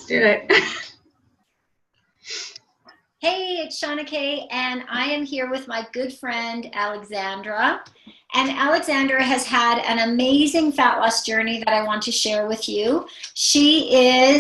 do it. Hey, it's Shauna Kay, and I am here with my good friend, Alexandra. And Alexandra has had an amazing fat loss journey that I want to share with you. She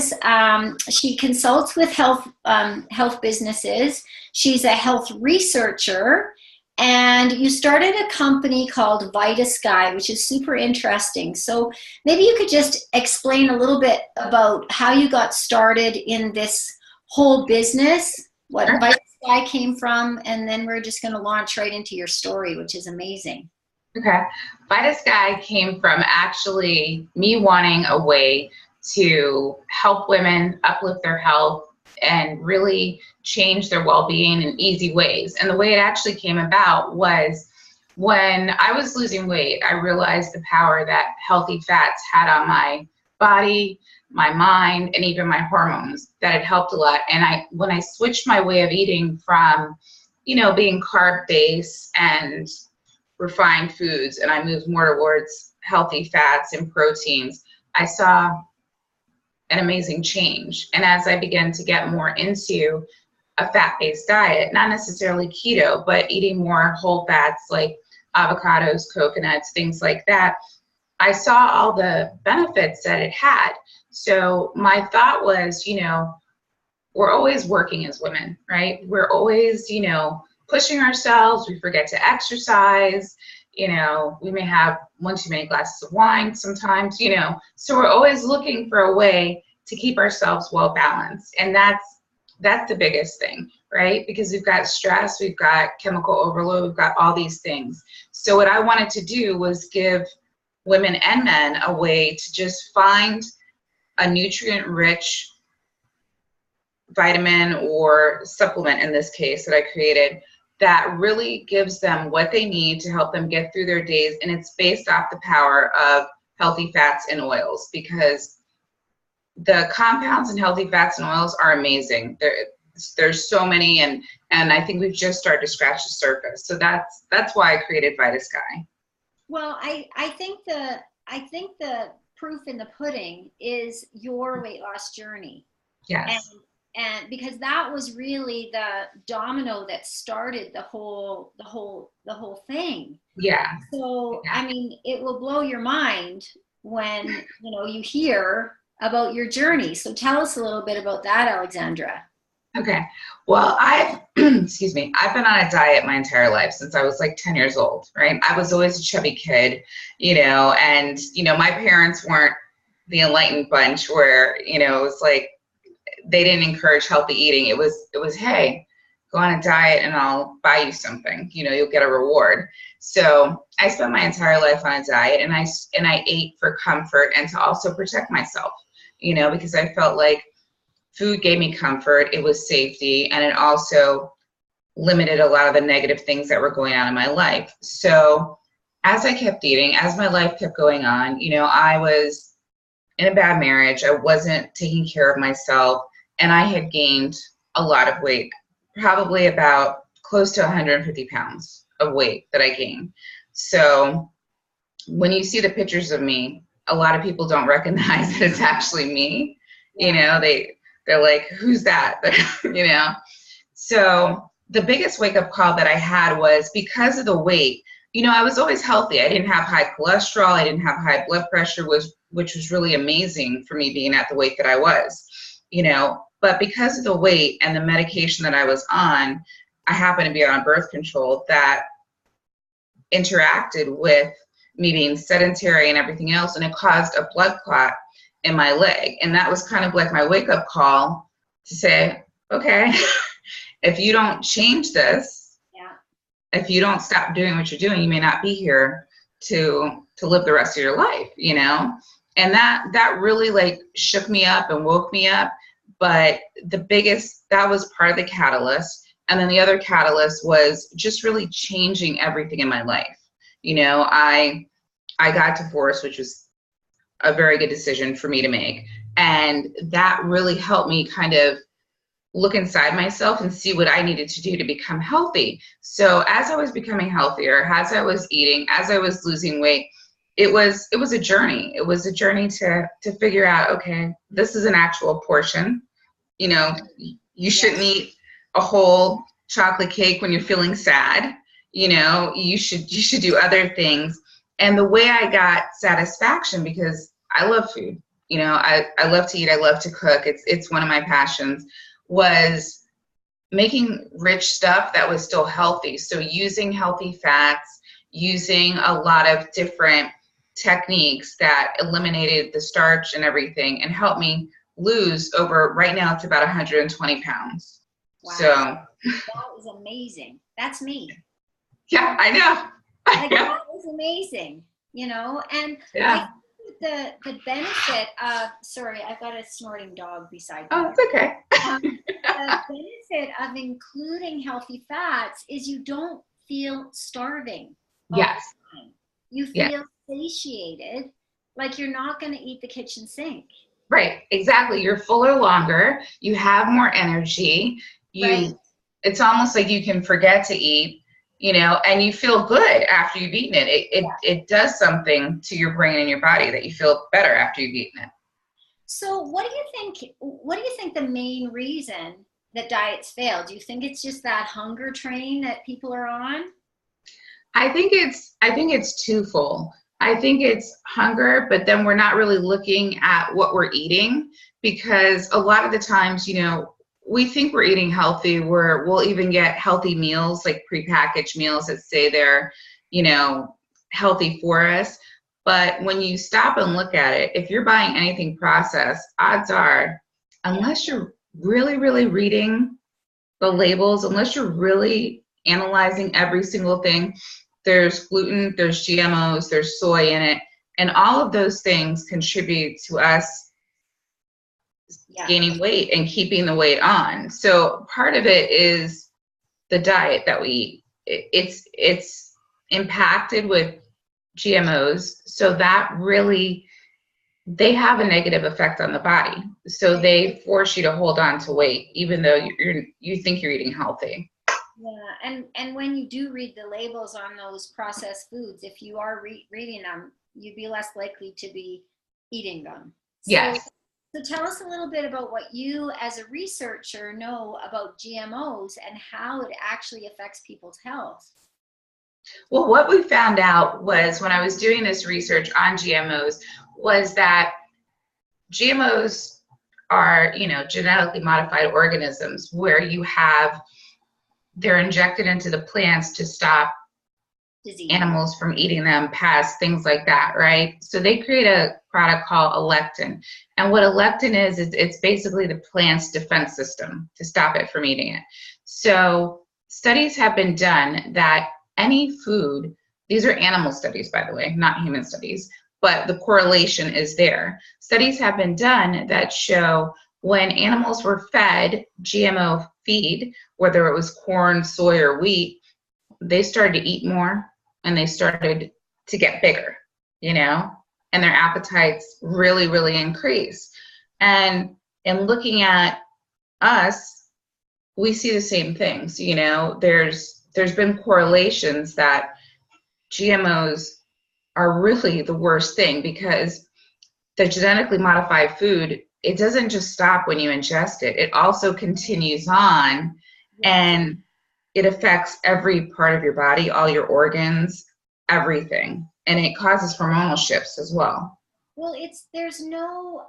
consults with health businesses. She's a health researcher, and you started a company called VitaSky, which is super interesting. So maybe you could just explain a little bit about how you got started in this whole business, what VitaSky came from, and then we're just going to launch right into your story, which is amazing. Okay. VitaSky came from actually me wanting a way to help women uplift their health and really change their well-being in easy ways. And the way it actually came about was when I was losing weight, I realized the power that healthy fats had on my body, my mind, and even my hormones, that it helped a lot. And when I switched my way of eating from, being carb-based and refined foods, and I moved more towards healthy fats and proteins, I saw an amazing change. And as I began to get more into a fat-based diet, not necessarily keto, but eating more whole fats like avocados, coconuts, things like that, I saw all the benefits that it had. So my thought was, we're always working as women, right? We're always, pushing ourselves. We forget to exercise. We may have one too many glasses of wine sometimes, so we're always looking for a way to keep ourselves well balanced. And that's the biggest thing, right? Because we've got stress, we've got chemical overload, we've got all these things. So what I wanted to do was give women and men a way to just find a nutrient-rich vitamin or supplement, in this case, that I created, that really gives them what they need to help them get through their days. And it's based off the power of healthy fats and oils, because the compounds in healthy fats and oils are amazing. There's so many, and I think we've just started to scratch the surface. So that's why I created VitaSky. Well, I think the proof in the pudding is your weight loss journey. Yes. And because that was really the domino that started the whole thing. Yeah. So, I mean, it will blow your mind when, you hear about your journey. So tell us a little bit about that, Alexandra. Okay. Well, excuse me, I've been on a diet my entire life since I was like 10 years old, right? I was always a chubby kid, and, my parents weren't the enlightened bunch where, it was like, they didn't encourage healthy eating. It was, hey, go on a diet and I'll buy you something, you'll get a reward. So I spent my entire life on a diet, and I ate for comfort and to also protect myself, because I felt like food gave me comfort, it was safety, and it also limited a lot of the negative things that were going on in my life. So as I kept eating, as my life kept going on, I was in a bad marriage. I wasn't taking care of myself, and I had gained a lot of weight, probably about close to 150 pounds of weight that I gained. So when you see the pictures of me, a lot of people don't recognize that it's actually me. They're like, who's that? So the biggest wake-up call that I had was because of the weight. I was always healthy. I didn't have high cholesterol. I didn't have high blood pressure, which was really amazing for me being at the weight that I was, But because of the weight and the medication that I was on, I happened to be on birth control that interacted with me being sedentary and everything else, and it caused a blood clot in my leg. And that was kind of like my wake-up call to say, okay, if you don't change this, if you don't stop doing what you're doing, you may not be here to live the rest of your life, And that really like shook me up and woke me up. But that was part of the catalyst. And then the other catalyst was just really changing everything in my life. I got divorced, which was a very good decision for me to make. And that really helped me kind of look inside myself and see what I needed to do to become healthy. So as I was becoming healthier, as I was eating, as I was losing weight, it was a journey. It was a journey to figure out, okay, this is an actual portion. You know, you shouldn't eat a whole chocolate cake when you're feeling sad. You know, you should do other things. And the way I got satisfaction, because I love food, you know, I love to eat, I love to cook. It's one of my passions, was making rich stuff that was still healthy. So using healthy fats, using a lot of different techniques that eliminated the starch and everything, and helped me lose over, right now it's about 120 pounds. Wow. So that is amazing. That's me. Yeah, I know. Like, that is amazing, you know, and yeah. I think the benefit of, sorry, I've got a snorting dog beside me. Oh, it's okay. The benefit of including healthy fats is you don't feel starving. Yes. You feel satiated, like you're not going to eat the kitchen sink. Right, exactly. You're fuller longer. You have more energy. It's almost like you can forget to eat, you know, and you feel good after you've eaten it. It does something to your brain and your body that you feel better after you've eaten it. So what do you think the main reason that diets fail? Do you think it's just that hunger train that people are on? I think it's twofold. I think it's hunger, but then we're not really looking at what we're eating, because a lot of the times, you know, we think we're eating healthy, we'll even get healthy meals, like prepackaged meals that say they're, you know, healthy for us. But when you stop and look at it, if you're buying anything processed, odds are, unless you're really, really reading the labels, unless you're really analyzing every single thing, there's gluten, there's GMOs, there's soy in it, and all of those things contribute to us gaining weight and keeping the weight on. So part of it is the diet that we eat. It's impacted with GMOs, so that really, they have a negative effect on the body. So they force you to hold on to weight, even though you think you're eating healthy. Yeah, and when you do read the labels on those processed foods, if you are reading them, you'd be less likely to be eating them. Yes. So tell us a little bit about what you as a researcher know about GMOs and how it actually affects people's health. Well, what we found out was, when I was doing this research on GMOs, was that GMOs are, you know, genetically modified organisms, where they're injected into the plants to stop disease, animals from eating them, pests, things like that, right? So they create a product called a lectin. And what a lectin is it's basically the plant's defense system to stop it from eating it. So studies have been done that any food, these are animal studies, by the way, not human studies, but the correlation is there. Studies have been done that show when animals were fed GMO feed, whether it was corn, soy, or wheat, they started to eat more and they started to get bigger, you know, and their appetites really, really increase. And in looking at us, we see the same things, you know, there's been correlations that GMOs are really the worst thing, because the genetically modified food, it doesn't just stop when you ingest it. It also continues on, and it affects every part of your body, all your organs, everything. And it causes hormonal shifts as well. Well, there's no,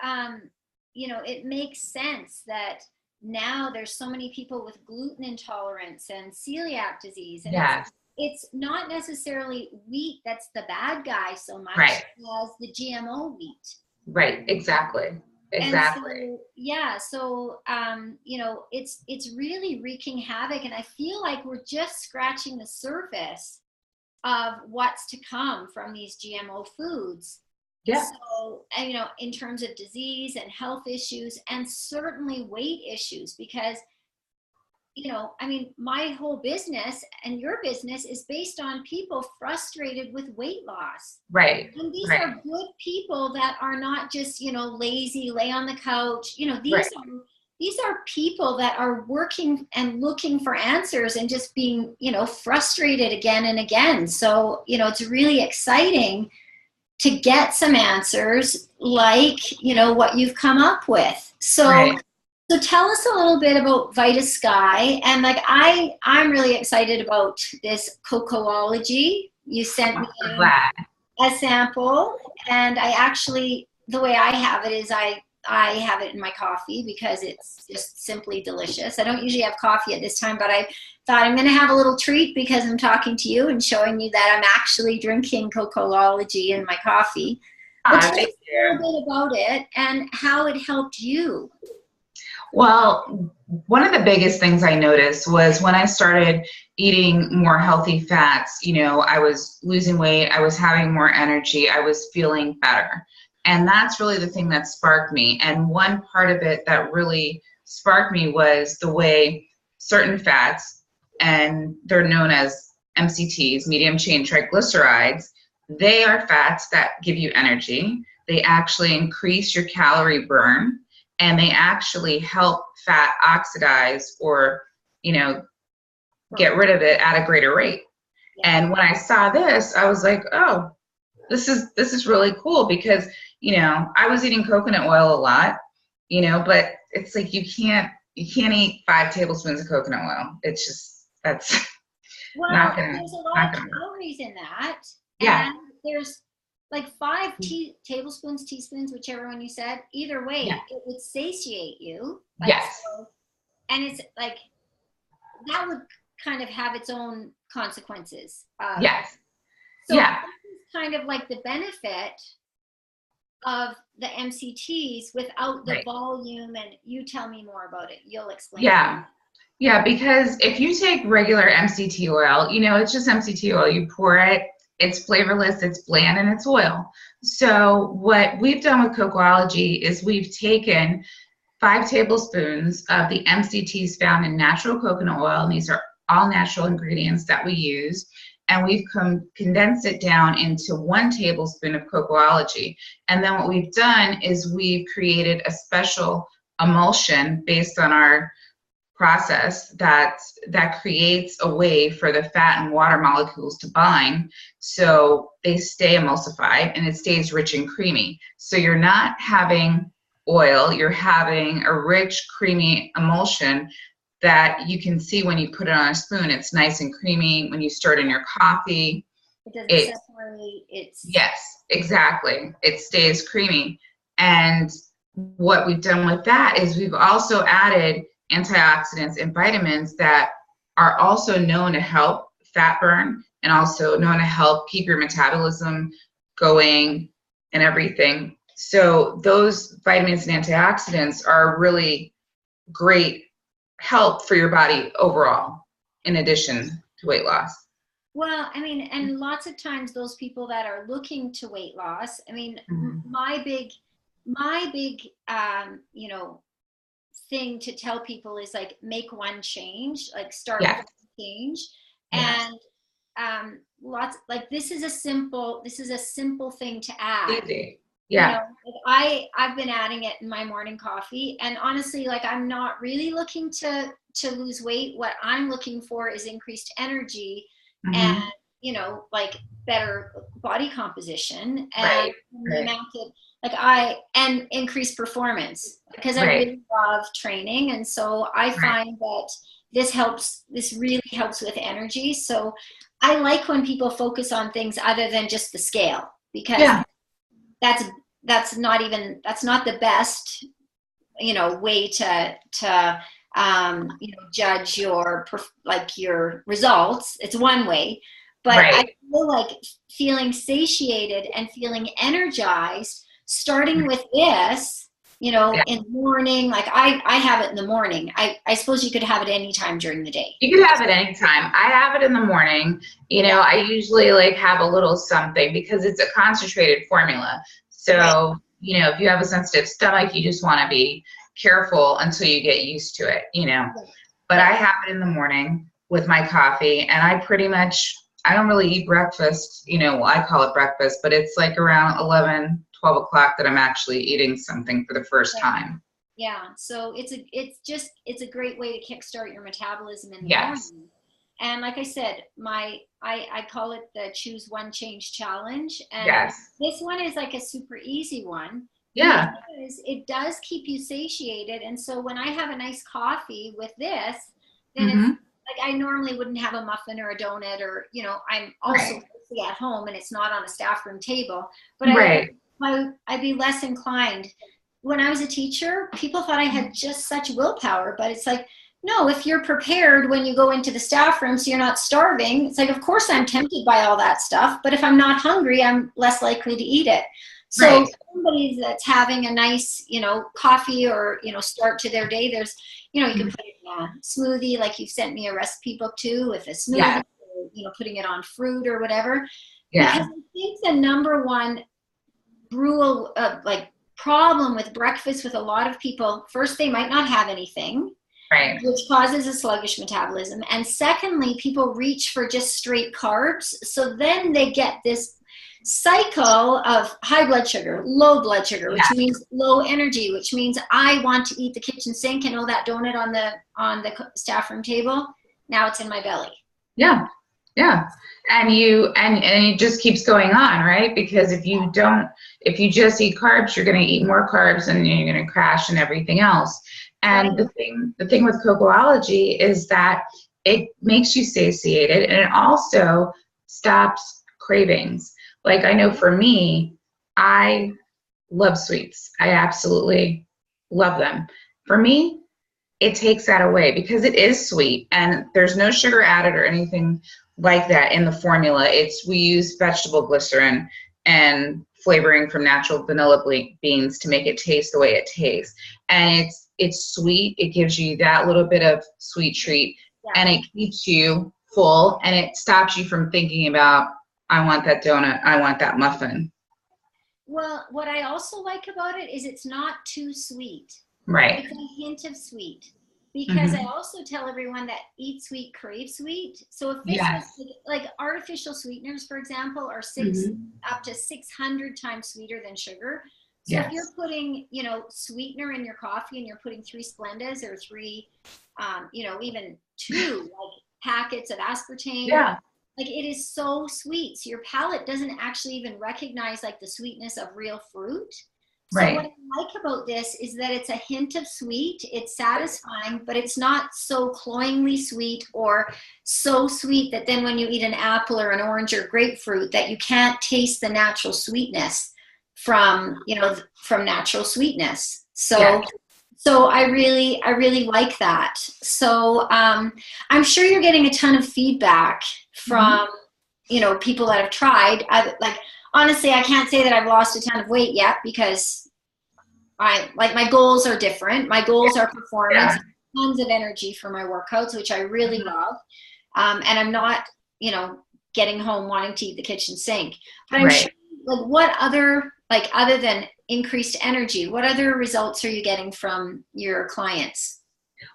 you know, it makes sense that now there's so many people with gluten intolerance and celiac disease. And it's not necessarily wheat that's the bad guy so much as the GMO wheat. Right, exactly. Exactly. So, you know, it's really wreaking havoc, and I feel like we're just scratching the surface of what's to come from these GMO foods. Yeah. So, and, you know, in terms of disease and health issues, and certainly weight issues, because, you know, I mean, my whole business and your business is based on people frustrated with weight loss. Right. And these are good people that are not just, you know, lazy, lay on the couch. You know, these are people that are working and looking for answers and just being, you know, frustrated again and again. So, you know, it's really exciting to get some answers like, you know, what you've come up with. So, Right. so tell us a little bit about Vita Sky. And like, I'm really excited about this cocoology. You sent I'm me so glad. a sample, and I actually, the way I have it is I have it in my coffee because it's just simply delicious. I don't usually have coffee at this time, but I thought I'm going to have a little treat because I'm talking to you and showing you that I'm actually drinking cocoology in my coffee. But tell us Thank a you. little bit about it and how it helped you. Well, one of the biggest things I noticed was when I started eating more healthy fats, you know, I was losing weight, I was having more energy, I was feeling better. And that's really the thing that sparked me. And one part of it that really sparked me was the way certain fats, and they're known as MCTs, medium chain triglycerides, they are fats that give you energy. They actually increase your calorie burn, and they actually help fat oxidize or, you know, get rid of it at a greater rate. Yeah. And when I saw this, I was like, oh, this is really cool because, you know, I was eating coconut oil a lot, you know, but it's like you can't eat 5 tablespoons of coconut oil. It's just, that's Well, not gonna there's a lot not of gonna work. calories in that, Yeah. and there's like 5 tablespoons, teaspoons, whichever one you said. Either way, Yeah. it would satiate you. Like, Yes. so, and it's like that would kind of have its own consequences. Yes. So Yeah. this is kind of like the benefit of the MCTs without the Right. volume. And you tell me more about it. You'll explain. Yeah. Yeah, because if you take regular MCT oil, you know, it's just MCT oil. You pour it, it's flavorless, it's bland, and it's oil. So what we've done with Cocoology is we've taken 5 tablespoons of the MCTs found in natural coconut oil, and these are all natural ingredients that we use, and we've condensed it down into 1 tablespoon of Cocoology. And then what we've done is we've created a special emulsion based on our process that creates a way for the fat and water molecules to bind, so they stay emulsified and it stays rich and creamy. So you're not having oil, you're having a rich, creamy emulsion that you can see when you put it on a spoon. It's nice and creamy. When you stir it in your coffee, It doesn't separate. yes, exactly. It stays creamy. And what we've done with that is we've also added antioxidants and vitamins that are also known to help fat burn and also known to help keep your metabolism going and everything. So those vitamins and antioxidants are really great help for your body overall, in addition to weight loss. Well, I mean, and lots of times those people that are looking to weight loss, I mean, my big, you know, thing to tell people is like make one change, like start with a change. Yes. And lots, like this is a simple thing to add. Easy. Yeah. You know, like I've been adding it in my morning coffee, and honestly, like I'm not really looking to lose weight. What I'm looking for is increased energy and, you know, like better body composition and the amount of, like and increased performance, because I really love training. And so I find that this really helps with energy. So I like when people focus on things other than just the scale, because that's not the best, you know, way to you know, judge your results. It's one way, but I feel like feeling satiated and feeling energized, starting with this, you know, in the morning. Like I have it in the morning. I suppose you could have it anytime during the day. You could have it anytime. I have it in the morning. You know, I usually like have a little something because it's a concentrated formula. So, you know, if you have a sensitive stomach, you just want to be careful until you get used to it, you know. But I have it in the morning with my coffee, and I don't really eat breakfast, you know. I call it breakfast, but it's like around 11, 12 o'clock that I'm actually eating something for the first time. Yeah, so it's a great way to kickstart your metabolism in the morning. And like I said, I call it the Choose One Change Challenge. And Yes. this one is like a super easy one. Yeah. Because it does keep you satiated. And so when I have a nice coffee with this, then it's like I normally wouldn't have a muffin or a donut, or, you know, I'm also at home and it's not on a staff room table, but I'd be less inclined. When I was a teacher, people thought I had just such willpower, but it's like, no, if you're prepared when you go into the staff room so you're not starving, it's like, of course I'm tempted by all that stuff, but if I'm not hungry, I'm less likely to eat it. So somebody that's having a nice, you know, coffee or, you know, start to their day, there's, you know, you can put it in a smoothie, like you sent me a recipe book too, with a smoothie, or, you know, putting it on fruit or whatever. Because I think the number one problem with breakfast with a lot of people, first, they might not have anything, which causes a sluggish metabolism. And secondly, people reach for just straight carbs. So then they get this cycle of high blood sugar, low blood sugar, which means low energy, which means I want to eat the kitchen sink and that donut on the staff room table. Now it's in my belly. Yeah. And it just keeps going on, right? Because if you just eat carbs, you're going to eat more carbs and you're going to crash and everything else. And the thing with Cocoology is that it makes you satiated, and it also stops cravings. Like, I know for me, I love sweets. I absolutely love them. For me, it takes that away because it is sweet and there's no sugar added or anything like that in the formula. We use vegetable glycerin and flavoring from natural vanilla beans to make it taste the way it tastes. And it's sweet. It gives you that little bit of sweet treat, and it keeps you full, and it stops you from thinking about, I want that donut, I want that muffin. Well, what I also like about it is it's not too sweet. Right. It's a hint of sweet. Because I also tell everyone that eat sweet, crave sweet. So if this was like artificial sweeteners, for example, are up to 600 times sweeter than sugar. So if you're putting, you know, sweetener in your coffee and you're putting 3 Splendas or 3, you know, even 2 like packets of aspartame, like it is so sweet. So your palate doesn't actually even recognize like the sweetness of real fruit. So what I like about this is that it's a hint of sweet, it's satisfying, but it's not so cloyingly sweet or so sweet that then when you eat an apple or an orange or grapefruit that you can't taste the natural sweetness from, you know, from natural sweetness. So I really like that. So I'm sure you're getting a ton of feedback from, you know, people that have tried. Honestly, I can't say that I've lost a ton of weight yet because my goals are different. My goals are performance, tons of energy for my workouts, which I really love. And I'm not, you know, getting home wanting to eat the kitchen sink. But I'm sure, like, what other, like, other than increased energy, what other results are you getting from your clients?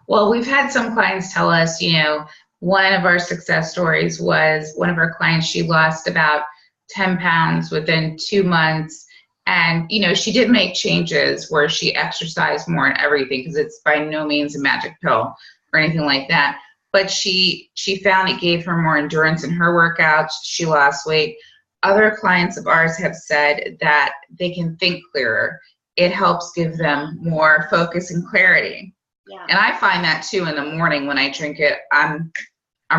Well, we've had some clients tell us, you know, one of our success stories was one of our clients, she lost about 10 pounds within 2 months. And, you know, she did make changes where she exercised more and everything, because it's by no means a magic pill or anything like that. But she found it gave her more endurance in her workouts. She lost weight. Other clients of ours have said that they can think clearer. It helps give them more focus and clarity. Yeah. And I find that too in the morning when I drink it, I'm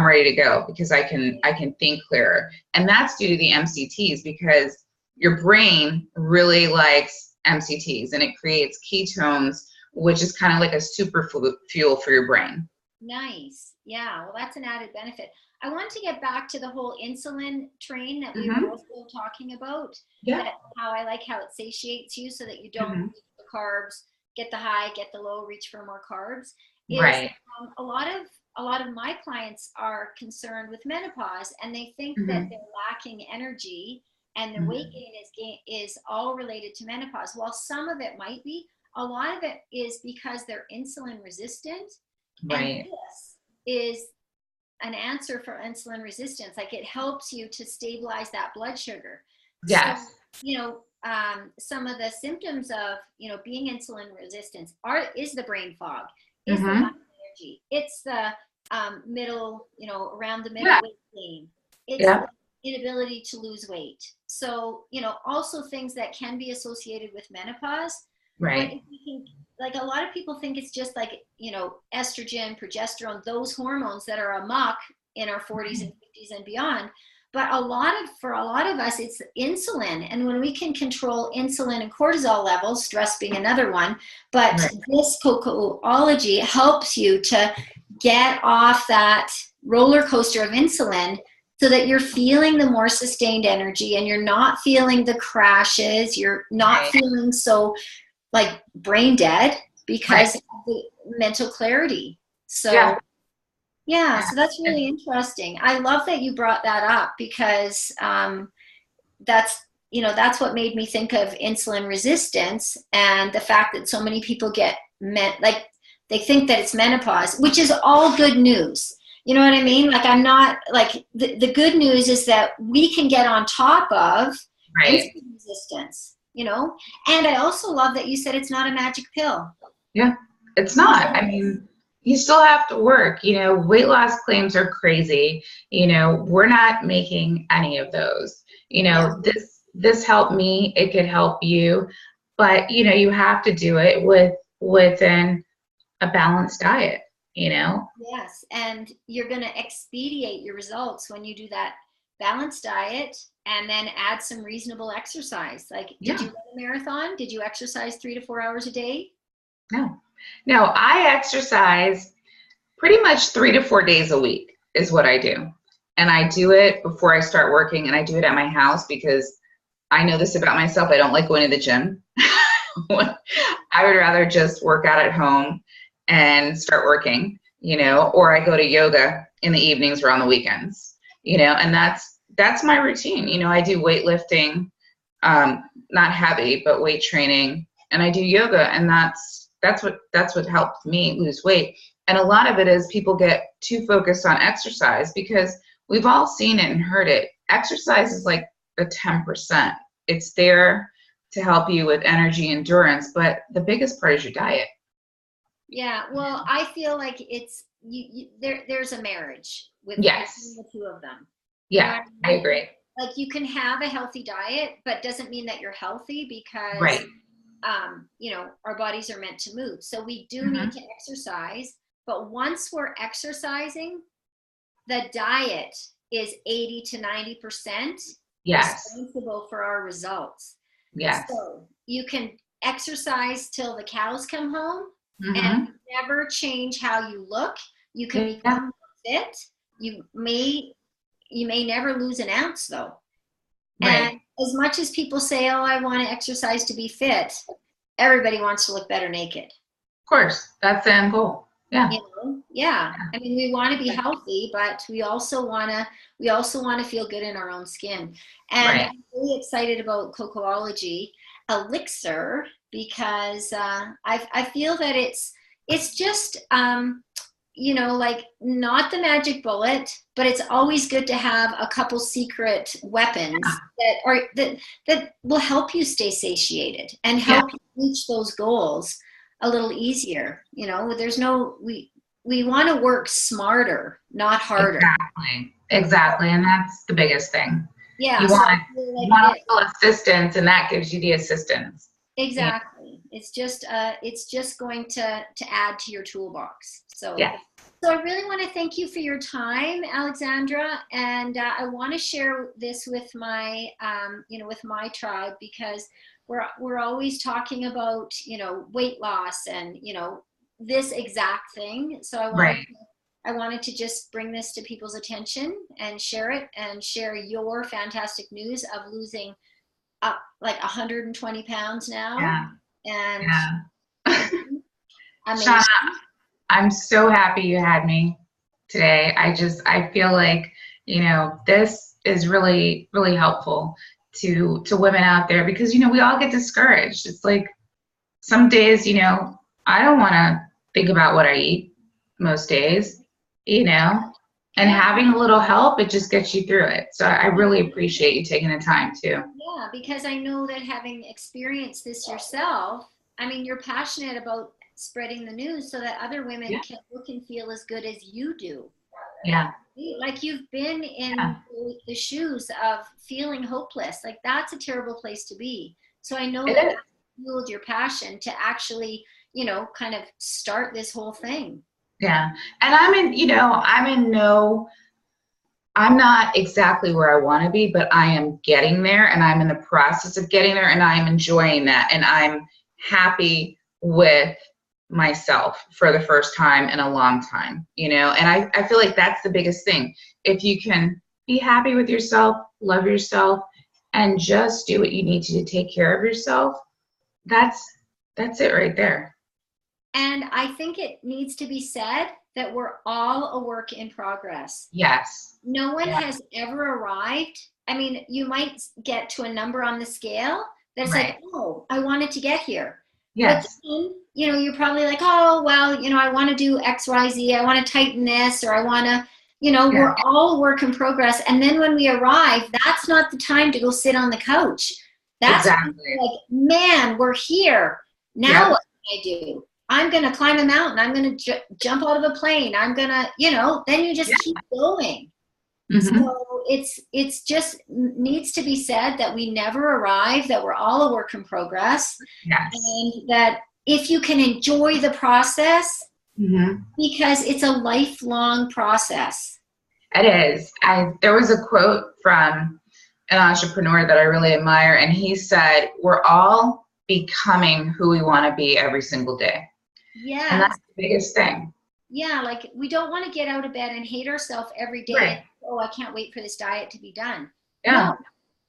ready to go because I can think clearer. And that's due to the MCTs, because your brain really likes MCTs and it creates ketones, which is kind of like a super fuel for your brain. Nice. Yeah. Well, that's an added benefit. I want to get back to the whole insulin train that we were also talking about. Yeah. How I like how it satiates you so that you don't eat the carbs, get the high, get the low, reach for more carbs. Right. A lot of my clients are concerned with menopause, and they think that they're lacking energy and the weight gain is all related to menopause. While some of it might be, a lot of it is because they're insulin resistant. Right. And this is an answer for insulin resistance. Like, it helps you to stabilize that blood sugar. Yes. So, you know, some of the symptoms of, you know, being insulin resistant is the brain fog, is the lack of energy. It's the middle, around the middle Yeah. weight gain. It's Yeah. inability to lose weight. So, also things that can be associated with menopause. But Right. if you can, like a lot of people think it's just like, estrogen, progesterone, those hormones that are amok in our 40s and 50s and beyond. But for a lot of us, it's insulin. And when we can control insulin and cortisol levels, stress being another one, but Right. this cocoology helps you to get off that roller coaster of insulin so that you're feeling the more sustained energy and you're not feeling the crashes. You're not Right. feeling so like brain dead because Right. of the mental clarity. So Yeah. yeah, Yeah. so that's really interesting. I love that you brought that up because that's what made me think of insulin resistance and the fact that so many people get like they think that it's menopause, which is all good news. You know what I mean? Like I'm not like the good news is that we can get on top of Right. insulin resistance, And I also love that you said it's not a magic pill. Yeah. It's not. I mean, you still have to work. Weight loss claims are crazy. We're not making any of those. Yeah. This helped me. It could help you, but you have to do it within a balanced diet. Yes, and you're going to expedite your results when you do that balanced diet and then add some reasonable exercise. Like, did you Yeah. run a marathon? Did you exercise 3 to 4 hours a day? No, I exercise pretty much 3 to 4 days a week is what I do. And I do it before I start working, and I do it at my house because I know this about myself. I don't like going to the gym. I would rather just work out at home and start working, or I go to yoga in the evenings or on the weekends, and that's my routine. I do weightlifting, not heavy, but weight training, and I do yoga, and that's what helped me lose weight. And a lot of it is people get too focused on exercise because we've all seen it and heard it. Exercise is like the 10%. It's there to help you with energy endurance, but the biggest part is your diet. Yeah, well, I feel like it's there's a marriage with Yes. the two of them. Yeah, I agree. Like you can have a healthy diet, but doesn't mean that you're healthy because Right. our bodies are meant to move. So we do Mm-hmm. need to exercise, but once we're exercising, the diet is 80 to 90% Yes. responsible for our results. Yes. So you can exercise till the cows come home Mm-hmm. and never change how you look. You can become fit. You may never lose an ounce though. Right. And as much as people say, oh, I want to exercise to be fit, everybody wants to look better naked. Of course, that's the end goal. Yeah. Yeah. I mean, we want to be healthy, but we also want to feel good in our own skin. And Right. I'm really excited about Cocoology Elixir because I feel that it's just like not the magic bullet, but it's always good to have a couple secret weapons that will help you stay satiated and help you reach those goals a little easier. There's we want to work smarter, not harder. Exactly. And that's the biggest thing. Yeah. You want a little assistance, and that gives you the assistance. Exactly. Yeah. It's just going to add to your toolbox. So yeah. So I really want to thank you for your time, Alexandra, and I want to share this with my with my tribe because we're always talking about weight loss and this exact thing. So I wanted to just bring this to people's attention and share it and share your fantastic news of losing up like 120 pounds now. Yeah. And Shauna, I'm so happy you had me today. I feel like, this is really, really helpful to women out there because, we all get discouraged. It's like some days, I don't want to think about what I eat most days, and having a little help, it just gets you through it. So I really appreciate you taking the time too. Yeah, because I know that having experienced this yourself, I mean, you're passionate about spreading the news so that other women can look and feel as good as you do. Yeah. Like you've been in the shoes of feeling hopeless. Like that's a terrible place to be. So I know that fueled your passion to actually, you know, kind of start this whole thing. Yeah. And I'm not exactly where I want to be, but I am getting there, and I'm in the process of getting there, and I'm enjoying that, and I'm happy with myself for the first time in a long time, you know. And I feel like that's the biggest thing. If you can be happy with yourself, love yourself, and just do what you need to take care of yourself, that's it right there. And I think it needs to be said that we're all a work in progress. Yes. No one has ever arrived. I mean, you might get to a number on the scale that's like, oh, I wanted to get here. Yes. But then, you know, you're probably like, oh, well, you know, I want to do X, Y, Z. I want to tighten this, or I want to, you know, we're all work in progress. And then when we arrive, that's not the time to go sit on the couch. That's like, man, we're here. Now what can I do? I'm going to climb a mountain. I'm going to jump out of a plane. I'm going to, you know, then you just keep going. So it's just needs to be said that we never arrive, that we're all a work in progress. And that if you can enjoy the process, because it's a lifelong process. It is. There was a quote from an entrepreneur that I really admire, and he said, we're all becoming who we want to be every single day. Yeah. And that's the biggest thing. Yeah, like we don't want to get out of bed and hate ourselves every day. Oh, I can't wait for this diet to be done. No,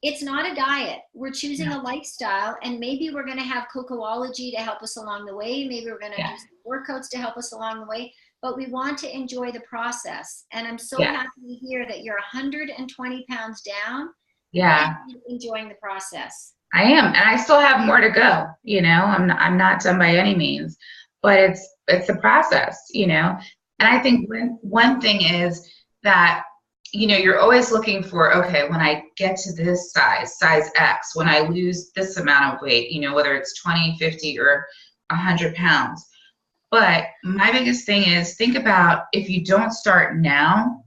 it's not a diet. We're choosing a lifestyle, and maybe we're going to have Cocoology to help us along the way. Maybe we're going to do some workouts to help us along the way, but we want to enjoy the process. And I'm so happy to hear that you're 120 pounds down. Yeah. And enjoying the process. I am, and I still have more to go. You know, I'm not done by any means, but it's a process, you know. And I think one thing is that, you know, you're always looking for, okay, when I get to this size X, when I lose this amount of weight, you know, whether it's 20, 50, or 100 pounds. But my biggest thing is, think about, if you don't start now,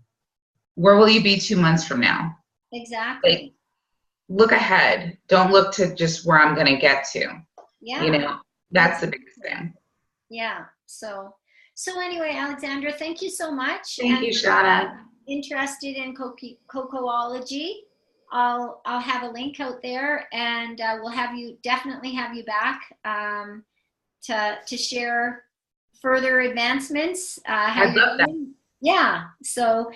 where will you be 2 months from now? Exactly. Like, look ahead. Don't look to just where I'm going to get to. Yeah. You know, that's the biggest thing. Yeah. So anyway, Alexandra, thank you so much. Thank you, Shauna. Interested in Cocoology, I'll have a link out there, and we'll definitely have you back to share further advancements. I'd love that. Yeah. So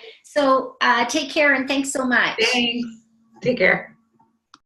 take care, and thanks so much. Thanks. Take care.